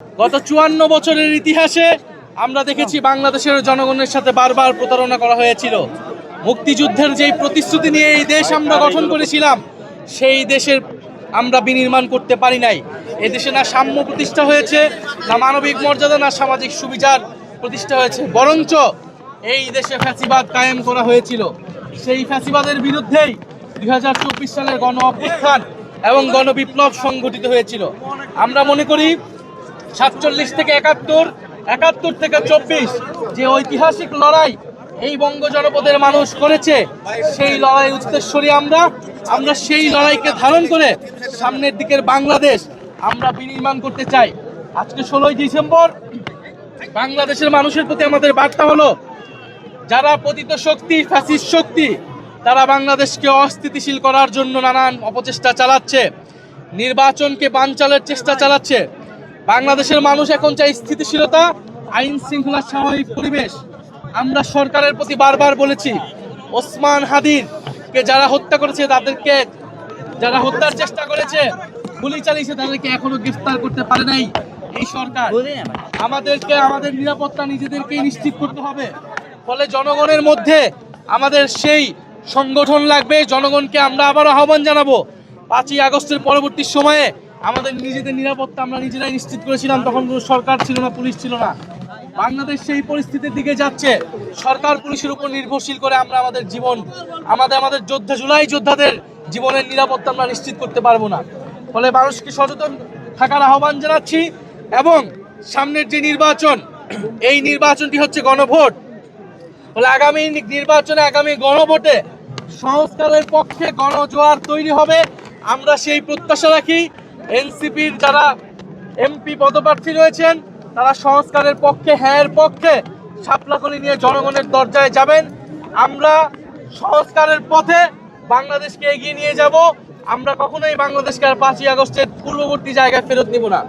গত ৫৪ বছরের ইতিহাসে আমরা দেখেছি বাংলাদেশের জনগণের সাথে বারবার প্রতারণা করা হয়েছিল। মুক্তিযুদ্ধের যেই প্রতিশ্রুতি নিয়ে এই দেশ আমরা গঠন করেছিলাম, সেই দেশের আমরা বিনির্মাণ করতে পারি নাই। এই দেশে না সাম্য প্রতিষ্ঠা হয়েছে, না মানবিক মর্যাদা, না সামাজিক সুবিচার প্রতিষ্ঠা হয়েছে, বরঞ্চ এই দেশে ফ্যাসিবাদ কায়েম করা হয়েছিল। সেই ফ্যাসিবাদের বিরুদ্ধেই ২০২৪ সালের গণ অভ্যুত্থান এবং গণবিপ্লব সংঘটিত হয়েছিল। আমরা মনে করি ৪৭ থেকে ৭১, ৭১ থেকে ২৪ যে ঐতিহাসিক লড়াই এই বঙ্গ জনপদের মানুষ করেছে, সেই লড়াই উত্তরসূরি আমরা সেই লড়াইকে ধারণ করে সামনের দিকের বাংলাদেশ আমরা বিনির্মাণ করতে চাই। আজকে ১৬ই ডিসেম্বর বাংলাদেশের মানুষের প্রতি আমাদের বার্তা হলো, যারা পতিত শক্তি, ফ্যাসিস্ট শক্তি, তারা বাংলাদেশকে অস্থিতিশীল করার জন্য নানান অপচেষ্টা চালাচ্ছে, নির্বাচনকে বানচালের চেষ্টা চালাচ্ছে। বাংলাদেশের মানুষ এখন চাই স্থিতিশীলতা, আইন শৃঙ্খলার স্বাভাবিক পরিবেশ। আমরা সরকারের প্রতি বারবার বলেছি, ওসমান হাদিকে যারা হত্যা করেছে, তাদেরকে যারা হত্যার চেষ্টা করেছে, গুলি চালিয়েছে, তাদেরকে এখনো গ্রেফতার করতে পারে নাই এই সরকার। আমাদেরকে আমাদের নিরাপত্তা নিজেদেরকেই নিশ্চিত করতে হবে। ফলে জনগণের মধ্যে আমাদের সেই সংগঠন লাগবে। জনগণকে আমরা আবারও আহ্বান জানাবো, ৫ই আগস্টের পরবর্তী সময়ে আমাদের নিজেদের নিরাপত্তা আমরা নিজেরাই নিশ্চিত করেছিলাম, তখন কোনো সরকার ছিল না, পুলিশ ছিল না। বাংলাদেশ সেই পরিস্থিতির দিকে যাচ্ছে, সরকার পুলিশের উপর নির্ভরশীল করে আমরা আমাদের জীবন, আমাদের যোদ্ধা, জুলাই যোদ্ধাদের জীবনের নিরাপত্তা আমরা নিশ্চিত করতে পারবো না। ফলে মানুষকে সচেতন থাকার আহ্বান জানাচ্ছি। এবং সামনের যে নির্বাচন, এই নির্বাচনটি হচ্ছে গণভোট। ফলে আগামী নির্বাচনে, আগামী গণভোটে সংস্কারের পক্ষে গণজোয়ার তৈরি হবে, আমরা সেই প্রত্যাশা রাখি। এনসিপির যারা এমপি পদপ্রার্থী রয়েছেন, তারা সংস্কারের পক্ষে, হ্যাঁ পক্ষে শাপলাকলি নিয়ে জনগণের দরজায় যাবেন। আমরা সংস্কারের পথে বাংলাদেশকে এগিয়ে নিয়ে যাব। আমরা কখনোই বাংলাদেশকে আর ৫ই আগস্টের পূর্ববর্তী জায়গায় ফেরত নিব না।